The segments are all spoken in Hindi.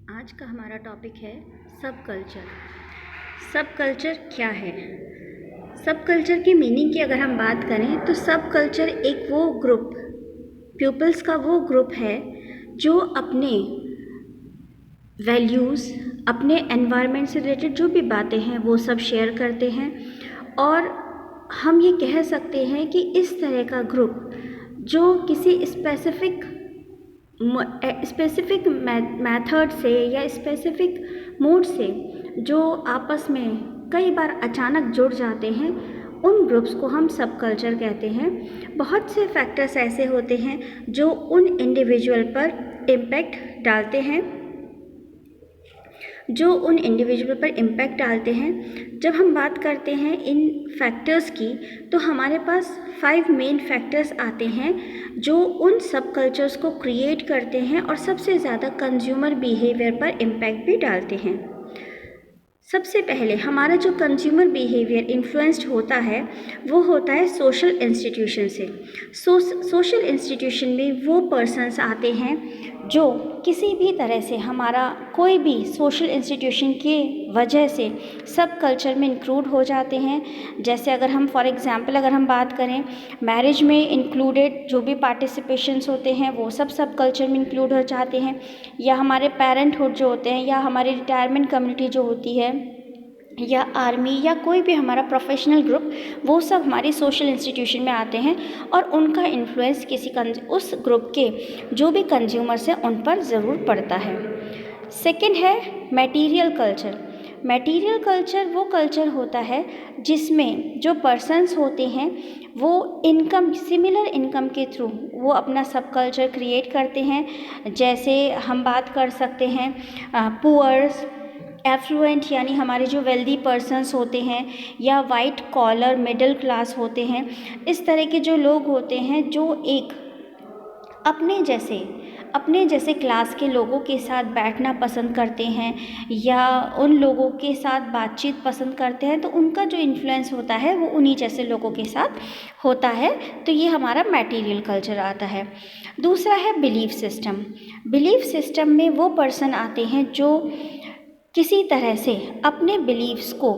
आज का हमारा टॉपिक है सब कल्चर। सब कल्चर क्या है? सब कल्चर की मीनिंग की अगर हम बात करें तो सब कल्चर एक वो ग्रुप, पीपल्स का वो ग्रुप है जो अपने वैल्यूज़, अपने एनवायरनमेंट से रिलेटेड जो भी बातें हैं वो सब शेयर करते हैं। और हम ये कह सकते हैं कि इस तरह का ग्रुप जो किसी स्पेसिफिक मेथड से या स्पेसिफिक मूड से जो आपस में कई बार अचानक जुड़ जाते हैं, उन ग्रुप्स को हम सब कल्चर कहते हैं। बहुत से फैक्टर्स ऐसे होते हैं जो उन इंडिविजुअल पर इम्पैक्ट डालते हैं। जब हम बात करते हैं इन फैक्टर्स की तो हमारे पास 5 मेन फैक्टर्स आते हैं जो उन सब कल्चर्स को क्रिएट करते हैं और सबसे ज़्यादा कंज्यूमर बिहेवियर पर इम्पैक्ट भी डालते हैं। सबसे पहले हमारा जो कंज्यूमर बिहेवियर इन्फ्लुएंस्ड होता है वो होता है सोशल इंस्टीट्यूशन से। सोशल इंस्टीट्यूशन में वो पर्सन्स आते हैं जो किसी भी तरह से हमारा कोई भी सोशल इंस्टीट्यूशन के वजह से सब कल्चर में इंक्लूड हो जाते हैं। जैसे अगर हम फॉर एग्जांपल अगर हम बात करें, मैरिज में इंक्लूडेड जो भी पार्टिसिपेशंस होते हैं वो सब कल्चर में इंक्लूड हो जाते हैं। या हमारे पेरेंटहुड जो होते हैं, या हमारी रिटायरमेंट कम्युनिटी जो होती है, या आर्मी, या कोई भी हमारा प्रोफेशनल ग्रुप, वो सब हमारी सोशल इंस्टीट्यूशन में आते हैं और उनका इन्फ्लुएंस उस ग्रुप के जो भी कंज्यूमर्स हैं उन पर ज़रूर पड़ता है। सेकंड है मटेरियल कल्चर। मटेरियल कल्चर वो कल्चर होता है जिसमें जो पर्सन्स होते हैं वो सिमिलर इनकम के थ्रू वो अपना सब कल्चर क्रिएट करते हैं। जैसे हम बात कर सकते हैं पुअर्स, एफ्लुएंट यानी हमारे जो वेल्दी पर्सन्स होते हैं, या वाइट कॉलर मिडिल क्लास होते हैं। इस तरह के जो लोग होते हैं जो एक अपने जैसे क्लास के लोगों के साथ बैठना पसंद करते हैं या उन लोगों के साथ बातचीत पसंद करते हैं, तो उनका जो इन्फ्लुएंस होता है वो उन्हीं जैसे लोगों के साथ होता है। तो ये हमारा मटेरियल कल्चर आता है। दूसरा है बिलीफ सिस्टम। बिलीफ सिस्टम में वो पर्सन आते हैं जो किसी तरह से अपने बिलीव्स को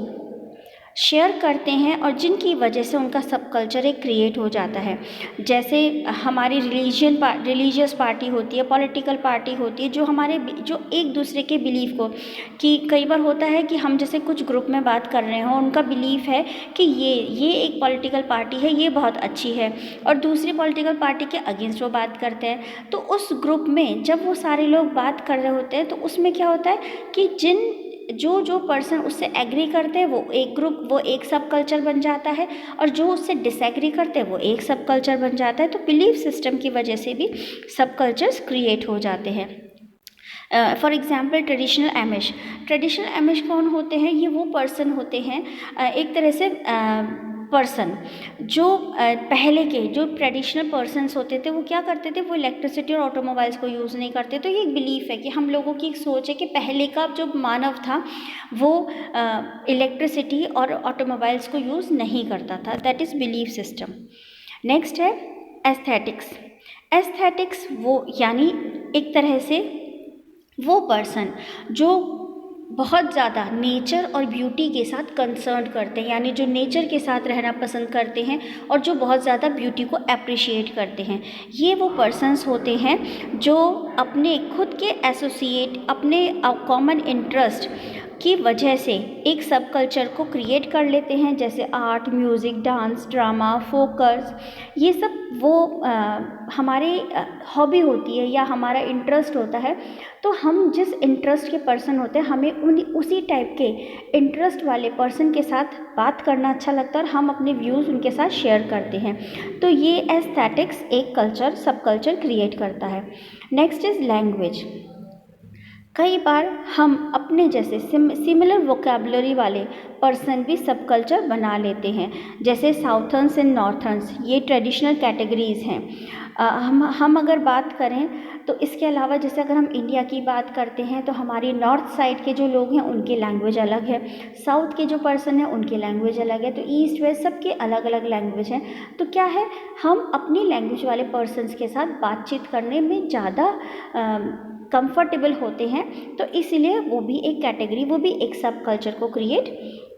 शेयर करते हैं और जिनकी वजह से उनका सब कल्चर एक क्रिएट हो जाता है। जैसे हमारी रिलीजियस पार्टी होती है, पॉलिटिकल पार्टी होती है, जो एक दूसरे के बिलीव को, कि कई बार होता है कि हम जैसे कुछ ग्रुप में बात कर रहे हों, उनका बिलीफ है कि ये एक पॉलिटिकल पार्टी है, ये बहुत अच्छी है, और दूसरी पॉलिटिकल पार्टी के अगेंस्ट वो बात करते हैं। तो उस ग्रुप में जब वो सारे लोग बात कर रहे होते हैं तो उसमें क्या होता है कि जो पर्सन उससे एग्री करते हैं वो एक सब कल्चर बन जाता है, और जो उससे डिसएग्री करते हैं वो एक सब कल्चर बन जाता है। तो बिलीफ सिस्टम की वजह से भी सब कल्चर्स क्रिएट हो जाते हैं। फॉर एग्जाम्पल ट्रेडिशनल एमिश कौन होते हैं? ये वो पर्सन होते हैं, एक तरह से पर्सन जो पहले के जो ट्रेडिशनल पर्सन्स होते थे वो क्या करते थे, वो इलेक्ट्रिसिटी और ऑटोमोबाइल्स को यूज़ नहीं करते। तो ये एक बिलीफ है कि हम लोगों की एक सोच है कि पहले का जो मानव था वो इलेक्ट्रिसिटी और ऑटोमोबाइल्स को यूज़ नहीं करता था। That is belief system. Next है एस्थेटिक्स वो यानी एक तरह से वो पर्सन जो बहुत ज़्यादा नेचर और ब्यूटी के साथ कंसर्न करते हैं, यानी जो नेचर के साथ रहना पसंद करते हैं और जो बहुत ज़्यादा ब्यूटी को अप्रिशिएट करते हैं। ये वो पर्सन्स होते हैं जो अपने खुद के अपने कॉमन इंटरेस्ट की वजह से एक सब कल्चर को क्रिएट कर लेते हैं। जैसे art, music, dance, drama, focus, ये सब वो हमारे हॉबी होती है या हमारा इंटरेस्ट होता है। तो हम जिस इंटरेस्ट के पर्सन होते हैं हमें उसी टाइप के इंटरेस्ट वाले पर्सन के साथ बात करना अच्छा लगता है और हम अपने व्यूज़ उनके साथ शेयर करते हैं। तो ये एस्थेटिक्स एक सब कल्चर क्रिएट करता है। Next is language. कई बार हम अपने जैसे सिमिलर वोकेबलरी वाले पर्सन भी सब कल्चर बना लेते हैं। जैसे साउथर्न्स एंड नॉर्थर्न्स, ये ट्रेडिशनल कैटेगरीज़ हैं। हम अगर बात करें तो इसके अलावा जैसे अगर हम इंडिया की बात करते हैं तो हमारी नॉर्थ साइड के जो लोग हैं उनकी लैंग्वेज अलग है, साउथ के जो पर्सन हैं उनकी लैंग्वेज अलग है, तो ईस्ट वेस्ट सबके अलग अलग लैंग्वेज हैं। तो क्या है, हम अपनी लैंग्वेज वाले पर्सन्स के साथ बातचीत करने में ज़्यादा कंफर्टेबल होते हैं, तो इसलिए वो भी एक कैटेगरी, वो भी एक सब कल्चर को क्रिएट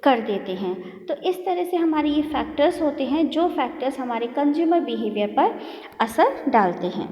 कर देते हैं। तो इस तरह से हमारे ये फैक्टर्स होते हैं जो फैक्टर्स हमारे कंज्यूमर बिहेवियर पर असर डालते हैं।